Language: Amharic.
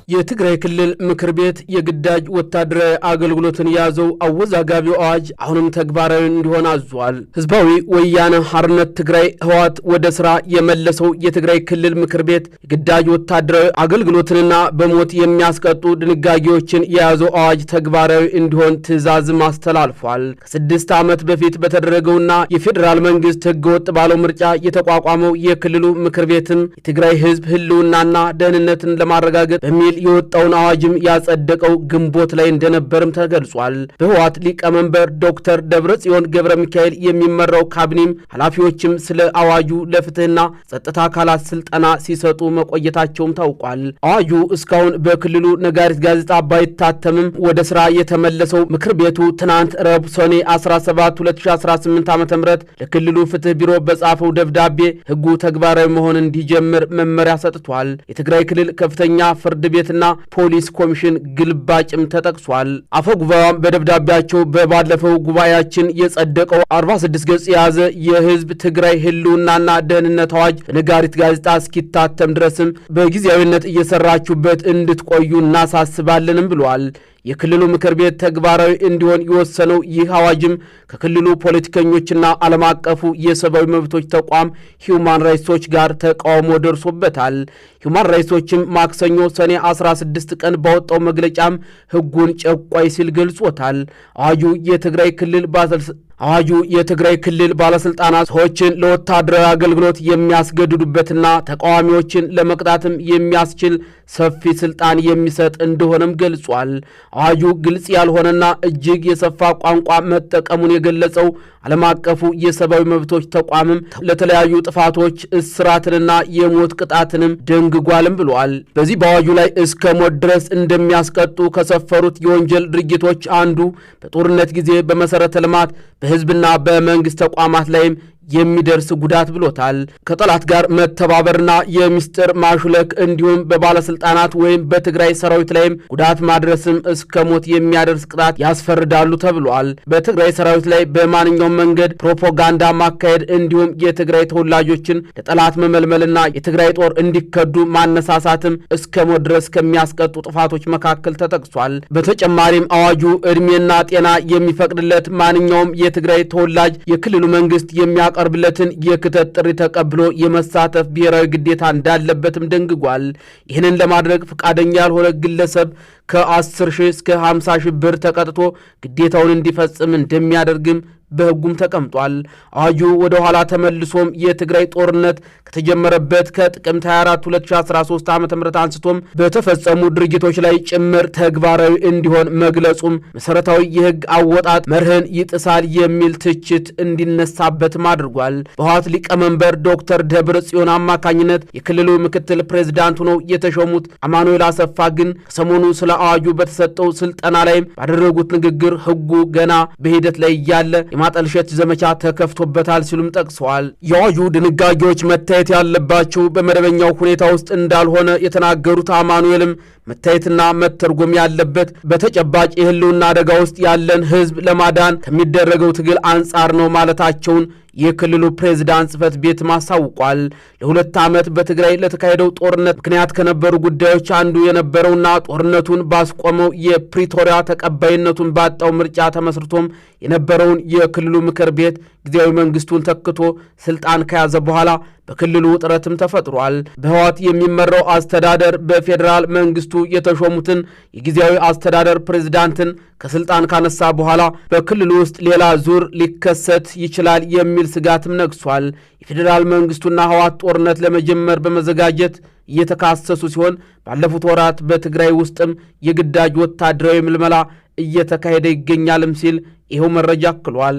የትግራይ ክልል ምክር ቤት የግዳጅ ወታደራዊ አገልግሎትን ያዘው አወዛጋቢው አዋጅ አሁንም ተግባራዊ እንዲሆን አዟል። ህዝባዊ ወያነ ሓርነት ትግራይ ህወሓት ወደ ስራ የመለሰው የትግራይ ክልል ምክር ቤት የግዳጅ ወታደራዊ አገልግሎትንና በሞት የሚያስቀጡ ድንጋጌዎችን የያዘው አዋጅ ተግባራዊ እንዲሆን ትዕዛዝ ማስተላልፏል። ከ6 ዓመት በፊት በተደረገውና የፌዴራል መንግስት ህገወጥ ባለው ምርጫ የተቋቋመው የክልሉ ምክር ቤትም የትግራይ ህዝብ ህልውናና ደህንነትን ለማረጋገጥ በሚል የወጣውን አዋጅም ያጸደቀው ግንቦት ላይ እንደነበርም ተገልጿል። በህወሓት ሊቀመንበር ዶክተር ደብረጽዮን ገብረ ሚካኤል የሚመራው ካቢኔም ኃላፊዎችም ስለ አዋጁ ለፍትህና ጸጥታ አካላት ስልጠና ሲሰጡ መቆየታቸውም ታውቋል። አዋጁ እስካሁን በክልሉ ነጋሪት ጋዜጣ ባይታተምም ወደ ስራ የተመለሰው ምክር ቤቱ ትናንት ረቡዕ ሰኔ 17 2018 ዓ.ም ለክልሉ ፍትህ ቢሮ በጻፈው ደብዳቤ ህጉ ተግባራዊ መሆን እንዲጀምር መመሪያ ሰጥቷል። የትግራይ ክልል ከፍተኛ ፍርድ ቤትና ፖሊስ ኮሚሽን ግልባጭም ተጠቅሷል። አፈ ጉባኤዋም በደብዳቤያቸው በባለፈው ጉባኤያችን የጸደቀው 46 ገጽ የያዘ የህዝብ ትግራይ ህልውናና ደህንነት አዋጅ በነጋሪት ጋዜጣ እስኪታተም ድረስም በጊዜያዊነት እየሰራችሁበት እንድትቆዩ እናሳስባለንም ብለዋል። የክልሉ ምክር ቤት ተግባራዊ እንዲሆን የወሰነው ይህ አዋጅም ከክልሉ ፖለቲከኞችና ዓለም አቀፉ የሰብአዊ መብቶች ተቋም ሂውማን ራይትስ ጋር ተቃውሞ ደርሶበታል። ሂውማን ራይትስም ማክሰኞ ሰኔ 16 ቀን ባወጣው መግለጫም ህጉን ጨቋይ ሲል ገልጾታል። አዋጁ የትግራይ ክልል ባለስልጣናት ሰዎችን ለወታደራዊ አገልግሎት የሚያስገድዱበትና ተቃዋሚዎችን ለመቅጣትም የሚያስችል ሰፊ ስልጣን የሚሰጥ እንደሆነም ገልጿል። አዋጁ ግልጽ ያልሆነና እጅግ የሰፋ ቋንቋ መጠቀሙን የገለጸው ዓለም አቀፉ የሰብአዊ መብቶች ተቋምም ለተለያዩ ጥፋቶች እስራትንና የሞት ቅጣትንም ደንግጓልም ብሏል። በዚህ በአዋጁ ላይ እስከ ሞት ድረስ እንደሚያስቀጡ ከሰፈሩት የወንጀል ድርጊቶች አንዱ በጦርነት ጊዜ በመሰረተ ልማት በህዝብና በመንግስት ተቋማት ላይም የሚደርስ ጉዳት ብሎታል። ከጠላት ጋር መተባበርና የሚስጥር ማሹለክ እንዲሁም በባለስልጣናት ወይም በትግራይ ሰራዊት ላይም ጉዳት ማድረስም እስከ ሞት የሚያደርስ ቅጣት ያስፈርዳሉ ተብሏል። በትግራይ ሰራዊት ላይ በማንኛውም መንገድ ፕሮፓጋንዳ ማካሄድ እንዲሁም የትግራይ ተወላጆችን ለጠላት መመልመልና የትግራይ ጦር እንዲከዱ ማነሳሳትም እስከ ሞት ድረስ ከሚያስቀጡ ጥፋቶች መካከል ተጠቅሷል። በተጨማሪም አዋጁ እድሜና ጤና የሚፈቅድለት ማንኛውም የትግራይ ተወላጅ የክልሉ መንግስት ቀርብለትን የክተት ጥሪ ተቀብሎ የመሳተፍ ብሔራዊ ግዴታ እንዳለበትም ደንግጓል። ይህንን ለማድረግ ፈቃደኛ ያልሆነ ግለሰብ ከ10,000 እስከ 50,000 ብር ተቀጥቶ ግዴታውን እንዲፈጽም እንደሚያደርግም በህጉም ተቀምጧል። አዋጁ ወደ ኋላ ተመልሶም የትግራይ ጦርነት ከተጀመረበት ከጥቅምት 24 2013 ዓ.ም አንስቶም በተፈጸሙ ድርጊቶች ላይ ጭምር ተግባራዊ እንዲሆን መግለጹም መሰረታዊ የህግ አወጣጥ መርህን ይጥሳል የሚል ትችት እንዲነሳበትም አድርጓል። በህወሓት ሊቀመንበር ዶክተር ደብረጽዮን አማካኝነት የክልሉ ምክትል ፕሬዝዳንት ሆነው የተሾሙት አማኑኤል አሰፋ ግን ከሰሞኑ ስለ አዋጁ በተሰጠው ስልጠና ላይም ባደረጉት ንግግር ህጉ ገና በሂደት ላይ እያለ የማጠልሸት ዘመቻ ተከፍቶበታል ሲሉም ጠቅሰዋል። የአዋጁ ድንጋጌዎች መታየት ያለባቸው በመደበኛው ሁኔታ ውስጥ እንዳልሆነ የተናገሩት አማኑኤልም መታየትና መተርጎም ያለበት በተጨባጭ የህልውና አደጋ ውስጥ ያለን ህዝብ ለማዳን ከሚደረገው ትግል አንጻር ነው ማለታቸውን የክልሉ ፕሬዝዳንት ጽሕፈት ቤት ማሳውቋል። ለ2 ዓመት በትግራይ ለተካሄደው ጦርነት ምክንያት ከነበሩ ጉዳዮች አንዱ የነበረውና ጦርነቱን ባስቆመው የፕሪቶሪያ ተቀባይነቱን ባጣው ምርጫ ተመስርቶም የነበረውን የክልሉ ምክር ቤት ጊዜያዊ መንግስቱን ተክቶ ስልጣን ከያዘ በኋላ በክልሉ ውጥረትም ተፈጥሯል። በህወሓት የሚመራው አስተዳደር በፌዴራል መንግስቱ የተሾሙትን የጊዜያዊ አስተዳደር ፕሬዝዳንትን ከስልጣን ካነሳ በኋላ በክልሉ ውስጥ ሌላ ዙር ሊከሰት ይችላል የሚል ስጋትም ነግሷል። የፌዴራል መንግስቱና ህወሓት ጦርነት ለመጀመር በመዘጋጀት እየተካሰሱ ሲሆን ባለፉት ወራት በትግራይ ውስጥም የግዳጅ ወታደራዊ ምልመላ እየተካሄደ ይገኛልም ሲል ይኸው መረጃ አክሏል።